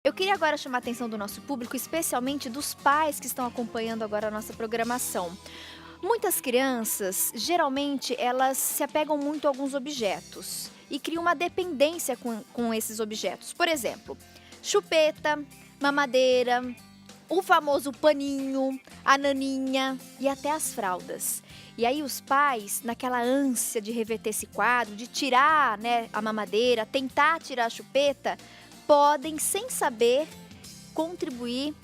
Eu queria agora chamar a atenção do nosso público, especialmente dos pais que estão acompanhando agora a nossa programação. Muitas crianças, geralmente, elas se apegam muito a alguns objetos e criam uma dependência com esses objetos. Por exemplo, chupeta, mamadeira, o famoso paninho, a naninha e até as fraldas. E aí os pais, naquela ânsia de reverter esse quadro, de tirar, né, a mamadeira, tentar tirar a chupeta, podem, sem saber, contribuir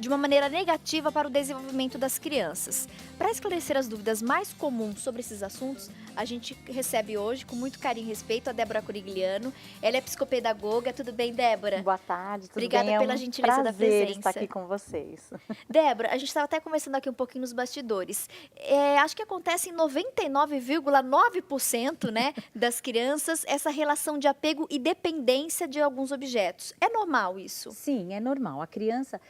de uma maneira negativa para o desenvolvimento das crianças. Para esclarecer as dúvidas mais comuns sobre esses assuntos, a gente recebe hoje, com muito carinho e respeito, a Débora Corigliano. Ela é psicopedagoga. Tudo bem, Débora? Boa tarde, tudo Obrigada bem? pela gentileza da Prazer presença. estar aqui com vocês. Débora, a gente estava até conversando aqui um pouquinho nos bastidores. Acho que acontece em 99,9%, né, das crianças essa relação de apego e dependência de alguns objetos. É normal isso? Sim, é normal. A criança,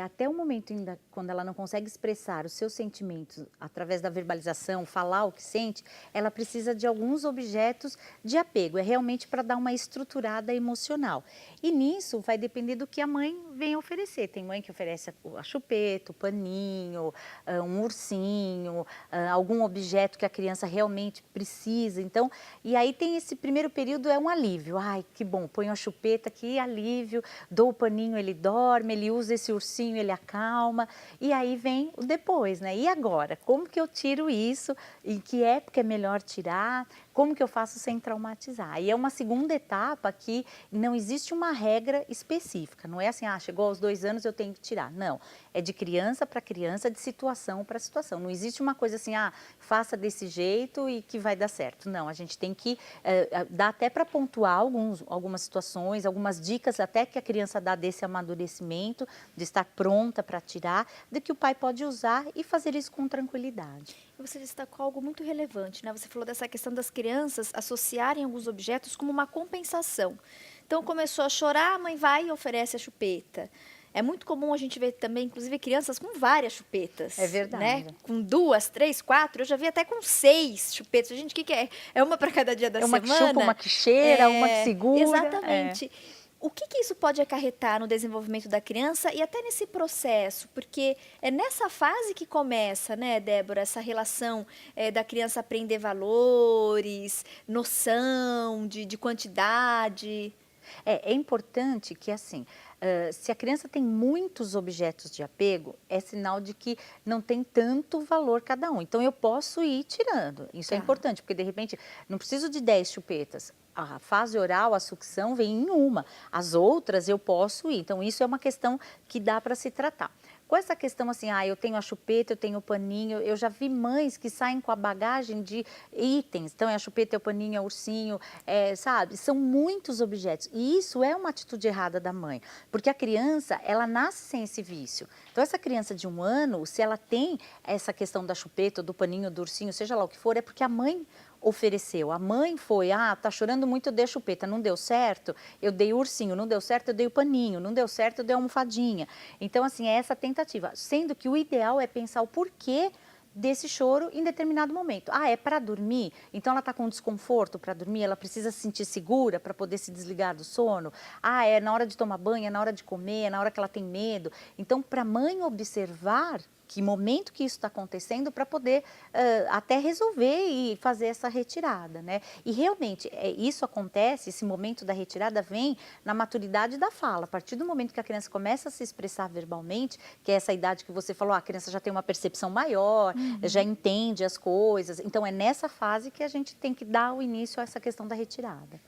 até o momento ainda, quando ela não consegue expressar os seus sentimentos através da verbalização, falar o que sente, ela precisa de alguns objetos de apego. É realmente para dar uma estruturada emocional. E nisso vai depender do que a mãe vem oferecer. Tem mãe que oferece a chupeta, o paninho, um ursinho, algum objeto que a criança realmente precisa. Então, e aí tem esse primeiro período, é um alívio. Ai, que bom, ponho a chupeta, que alívio, dou o paninho, ele dorme, ele usa esse ursinho, ele acalma. E aí vem o depois, né? E agora? Como que eu tiro isso? Em que época é melhor tirar? Como que eu faço sem traumatizar? E é uma segunda etapa que não existe uma regra específica. Não é assim, chegou aos 2 anos eu tenho que tirar. Não, é de criança para criança, de situação para situação. Não existe uma coisa assim, faça desse jeito e que vai dar certo. Não, a gente tem que dar até para pontuar algumas situações, algumas dicas até que a criança dá desse amadurecimento, de estar pronta para tirar, de que o pai pode usar e fazer isso com tranquilidade. Você destacou algo muito relevante, né? Você falou dessa questão das crianças associarem alguns objetos como uma compensação. Então, começou a chorar, a mãe vai e oferece a chupeta. É muito comum a gente ver também, inclusive, crianças com várias chupetas. É verdade. Né? Com 2, 3, 4, eu já vi até com 6 chupetas. Gente, o que é? É uma para cada dia da semana? É uma que chupa, uma que cheira, uma que segura. Exatamente. O que isso pode acarretar no desenvolvimento da criança e até nesse processo? Porque é nessa fase que começa, né, Débora, essa relação da criança aprender valores, noção de quantidade. É importante que, assim, se a criança tem muitos objetos de apego, é sinal de que não tem tanto valor cada um. Então, eu posso ir tirando. Isso é importante, porque, de repente, não preciso de 10 chupetas. A fase oral, a sucção, vem em uma. As outras eu posso ir. Então, isso é uma questão que dá para se tratar. Com essa questão assim, eu tenho a chupeta, eu tenho o paninho, eu já vi mães que saem com a bagagem de itens. Então, é a chupeta, é o paninho, é o ursinho, sabe? São muitos objetos. E isso é uma atitude errada da mãe, porque a criança, ela nasce sem esse vício. Então, essa criança de 1 ano, se ela tem essa questão da chupeta, do paninho, do ursinho, seja lá o que for, é porque a mãe ofereceu. A mãe foi, tá chorando muito, eu dei a chupeta, não deu certo, eu dei o ursinho, não deu certo, eu dei o paninho, não deu certo, eu dei a almofadinha. Então, assim, é essa tentativa. Sendo que o ideal é pensar o porquê desse choro em determinado momento. É para dormir? Então ela está com desconforto para dormir, ela precisa se sentir segura para poder se desligar do sono? É na hora de tomar banho, é na hora de comer, é na hora que ela tem medo. Então, para a mãe observar que momento que isso está acontecendo para poder até resolver e fazer essa retirada, né? E realmente, isso acontece, esse momento da retirada vem na maturidade da fala. A partir do momento que a criança começa a se expressar verbalmente, que é essa idade que você falou, a criança já tem uma percepção maior, já entende as coisas. Então, é nessa fase que a gente tem que dar o início a essa questão da retirada.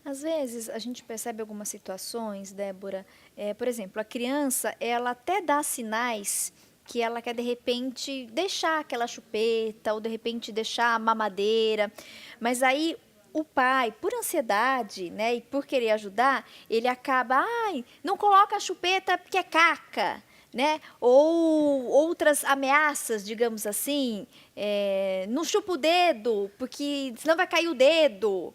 Às vezes, a gente percebe algumas situações, Débora, por exemplo, a criança, ela até dá sinais que ela quer, de repente, deixar aquela chupeta ou, de repente, deixar a mamadeira. Mas aí, o pai, por ansiedade, né, e por querer ajudar, ele acaba, não coloca a chupeta porque é caca, né? Ou outras ameaças, digamos assim, não chupa o dedo, porque senão vai cair o dedo.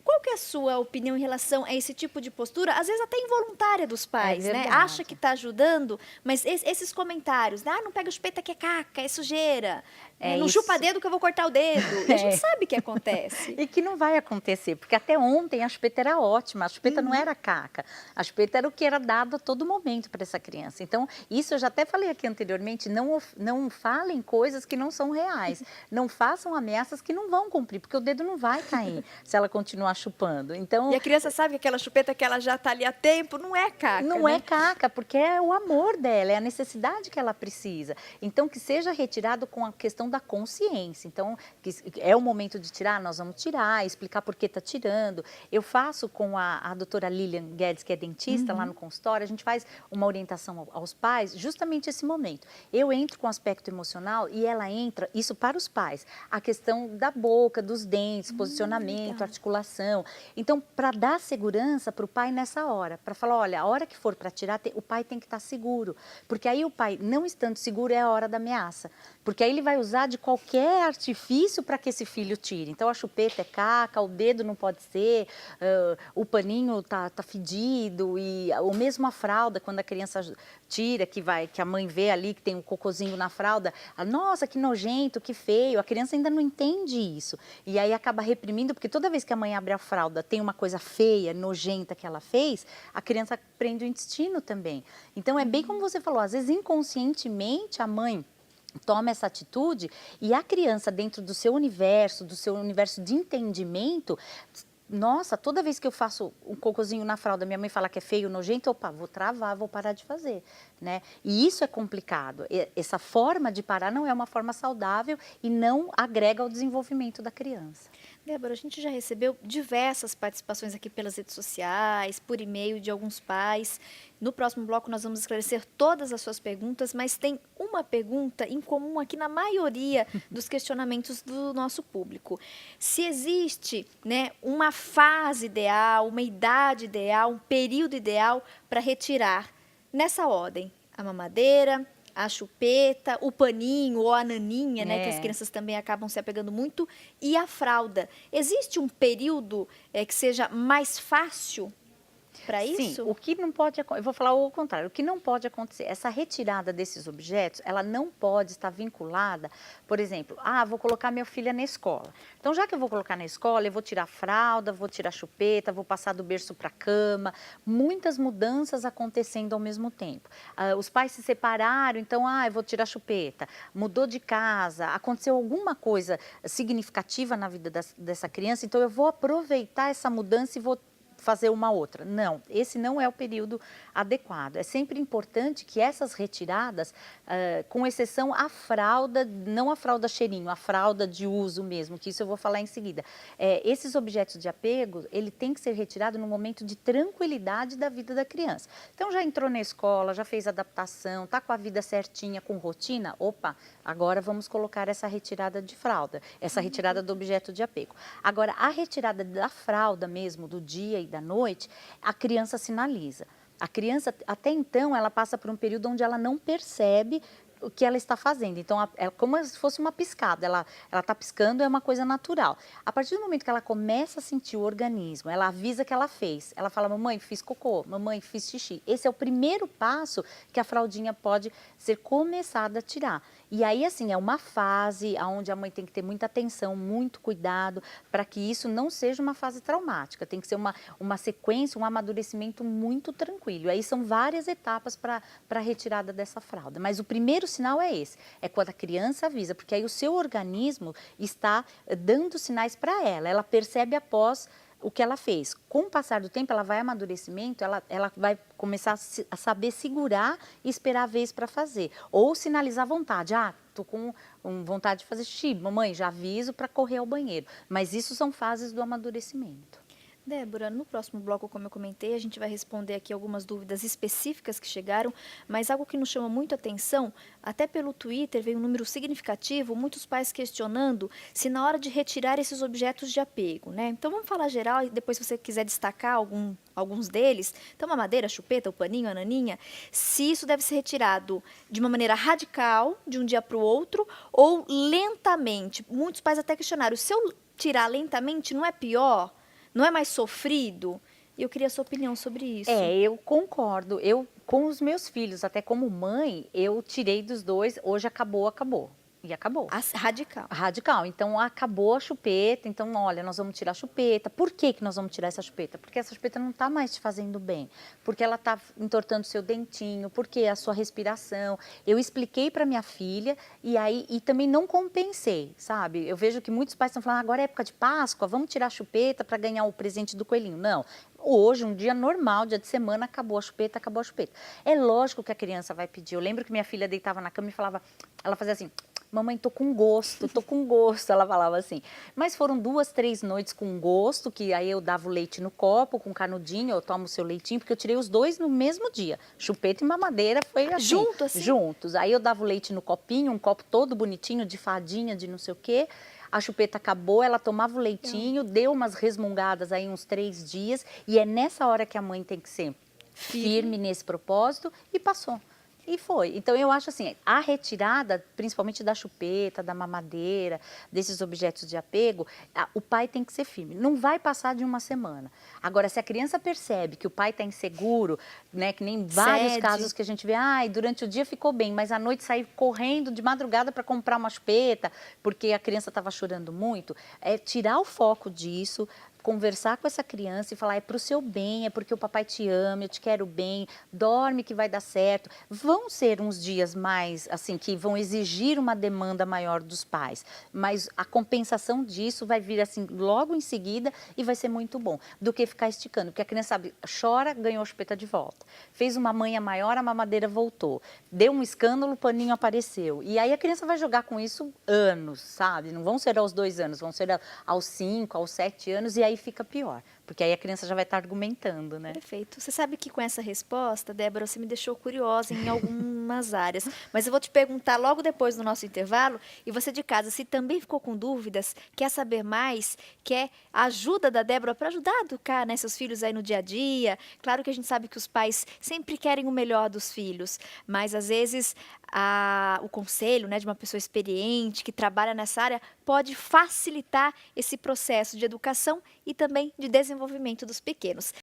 Qual que é a sua opinião em relação a esse tipo de postura, às vezes até involuntária dos pais, né? Acha que está ajudando, mas esses comentários, não pega chupeta que é caca, é sujeira. É Não isso. chupa dedo que eu vou cortar o dedo. E a gente sabe que acontece. E que não vai acontecer, porque até ontem a chupeta era ótima, a chupeta não era caca, a chupeta era o que era dado a todo momento para essa criança. Então, isso eu já até falei aqui anteriormente, não falem coisas que não são reais, não façam ameaças que não vão cumprir, porque o dedo não vai cair se ela continuar chupando. Então, E a criança sabe que aquela chupeta que ela já está ali há tempo não é caca, não é né? caca, porque é o amor dela, é a necessidade que ela precisa. Então, que seja retirado com a questão da consciência. Então, que é o momento de tirar, nós vamos tirar, explicar por que está tirando. Eu faço com a doutora Lilian Guedes, que é dentista, lá no consultório, a gente faz uma orientação aos pais, justamente esse momento. Eu entro com o aspecto emocional e ela entra, isso para os pais, a questão da boca, dos dentes, posicionamento, legal. articulação. Então, para dar segurança para o pai nessa hora, para falar, olha, a hora que for para tirar, o pai tem que estar seguro, porque aí o pai, não estando seguro, é a hora da ameaça, porque aí ele vai usar de qualquer artifício para que esse filho tire. Então, a chupeta é caca, o dedo não pode ser, o paninho tá fedido, e ou mesmo a fralda, quando a criança tira, que a mãe vê ali que tem um cocôzinho na fralda, nossa, que nojento, que feio, a criança ainda não entende isso. E aí acaba reprimindo, porque toda vez que a mãe abre a fralda, tem uma coisa feia, nojenta que ela fez, a criança prende o intestino também. Então, é bem como você falou, às vezes inconscientemente a mãe toma essa atitude e a criança dentro do seu universo de entendimento, nossa, toda vez que eu faço um cocôzinho na fralda, minha mãe fala que é feio, nojento, opa, vou travar, vou parar de fazer, né? E isso é complicado. Essa forma de parar não é uma forma saudável e não agrega ao desenvolvimento da criança. Débora, a gente já recebeu diversas participações aqui pelas redes sociais, por e-mail de alguns pais. No próximo bloco nós vamos esclarecer todas as suas perguntas, mas tem uma pergunta em comum aqui na maioria dos questionamentos do nosso público. Se existe, né, uma fase ideal, uma idade ideal, um período ideal para retirar nessa ordem, a mamadeira, a chupeta, o paninho ou a naninha, né, que as crianças também acabam se apegando muito, e a fralda. Existe um período que seja mais fácil para isso? Sim, o que não pode, eu vou falar o contrário, o que não pode acontecer, essa retirada desses objetos, ela não pode estar vinculada, por exemplo, vou colocar minha filha na escola. Então, já que eu vou colocar na escola, eu vou tirar a fralda, vou tirar a chupeta, vou passar do berço para a cama, muitas mudanças acontecendo ao mesmo tempo. Os pais se separaram, então, eu vou tirar a chupeta, mudou de casa, aconteceu alguma coisa significativa na vida dessa criança, então eu vou aproveitar essa mudança e vou fazer uma outra. Não, esse não é o período adequado. É sempre importante que essas retiradas, com exceção à fralda, não a fralda cheirinho, a fralda de uso mesmo, que isso eu vou falar em seguida. Esses objetos de apego, ele tem que ser retirado no momento de tranquilidade da vida da criança. Então, já entrou na escola, já fez adaptação, está com a vida certinha, com rotina, opa, agora vamos colocar essa retirada de fralda, essa retirada do objeto de apego. Agora, a retirada da fralda mesmo, do dia e da noite, a criança sinaliza. A criança, até então, ela passa por um período onde ela não percebe o que ela está fazendo. Então, é como se fosse uma piscada. Ela está piscando, é uma coisa natural. A partir do momento que ela começa a sentir o organismo, ela avisa que ela fez. Ela fala, mamãe, fiz cocô, mamãe, fiz xixi. Esse é o primeiro passo que a fraldinha pode ser começada a tirar. E aí, assim, é uma fase onde a mãe tem que ter muita atenção, muito cuidado, para que isso não seja uma fase traumática. Tem que ser uma sequência, um amadurecimento muito tranquilo. E aí são várias etapas para a retirada dessa fralda. Mas o primeiro sinal é esse, é quando a criança avisa, porque aí o seu organismo está dando sinais para ela. Ela percebe após o que ela fez. Com o passar do tempo, ela vai amadurecimento, ela vai começar a saber segurar e esperar a vez para fazer. Ou sinalizar vontade. Estou com vontade de fazer xixi. Mamãe, já aviso para correr ao banheiro. Mas isso são fases do amadurecimento. Débora, no próximo bloco, como eu comentei, a gente vai responder aqui algumas dúvidas específicas que chegaram, mas algo que nos chama muito atenção, até pelo Twitter veio um número significativo, muitos pais questionando se na hora de retirar esses objetos de apego, né? Então vamos falar geral e depois se você quiser destacar alguns deles, então a madeira, a chupeta, o paninho, a naninha, se isso deve ser retirado de uma maneira radical, de um dia para o outro, ou lentamente. Muitos pais até questionaram, se eu tirar lentamente não é pior? Não é mais sofrido? E eu queria a sua opinião sobre isso. Eu concordo. Eu, com os meus filhos, até como mãe, eu tirei dos dois, hoje acabou, acabou. e acabou. Radical. Radical. Então, acabou a chupeta. Então, olha, nós vamos tirar a chupeta. Por que que nós vamos tirar essa chupeta? Porque essa chupeta não está mais te fazendo bem. Porque ela está entortando seu dentinho, porque a sua respiração. Eu expliquei para minha filha e também não compensei, sabe? Eu vejo que muitos pais estão falando, agora é época de Páscoa, vamos tirar a chupeta para ganhar o presente do coelhinho. Não. Hoje, um dia normal, dia de semana, acabou a chupeta, acabou a chupeta. É lógico que a criança vai pedir. Eu lembro que minha filha deitava na cama e falava, ela fazia assim, mamãe, tô com gosto, ela falava assim. Mas foram 2, 3 noites com gosto, que aí eu dava o leite no copo, com canudinho, eu tomo o seu leitinho, porque eu tirei os dois no mesmo dia. Chupeta e mamadeira foi assim. Junto, assim? Juntos. Aí eu dava o leite no copinho, um copo todo bonitinho, de fadinha, de não sei o quê. A chupeta acabou, ela tomava o leitinho, deu umas resmungadas aí uns 3 dias, e é nessa hora que a mãe tem que ser firme nesse propósito, e passou. E foi. Então, eu acho assim, a retirada, principalmente da chupeta, da mamadeira, desses objetos de apego, o pai tem que ser firme. Não vai passar de uma semana. Agora, se a criança percebe que o pai está inseguro, né, que nem vários casos que a gente vê, durante o dia ficou bem, mas à noite saiu correndo de madrugada para comprar uma chupeta, porque a criança estava chorando muito, é tirar o foco disso, conversar com essa criança e falar, é para o seu bem, é porque o papai te ama, eu te quero bem, dorme que vai dar certo. Vão ser uns dias mais, assim, que vão exigir uma demanda maior dos pais, mas a compensação disso vai vir, assim, logo em seguida e vai ser muito bom, do que ficar esticando, porque a criança sabe, chora, ganhou a chupeta de volta. Fez uma manha maior, a mamadeira voltou. Deu um escândalo, o paninho apareceu. E aí a criança vai jogar com isso anos, sabe? Não vão ser aos 2 anos, vão ser aos 5, aos 7 anos, e aí fica pior, porque aí a criança já vai estar argumentando, né? Perfeito. Você sabe que com essa resposta, Débora, você me deixou curiosa em algumas áreas, mas eu vou te perguntar logo depois do nosso intervalo, e você de casa, se também ficou com dúvidas, quer saber mais, quer a ajuda da Débora para ajudar a educar, né, seus filhos aí no dia a dia. Claro que a gente sabe que os pais sempre querem o melhor dos filhos, mas às vezes o conselho, né, de uma pessoa experiente que trabalha nessa área pode facilitar esse processo de educação e também de desenvolvimento dos pequenos.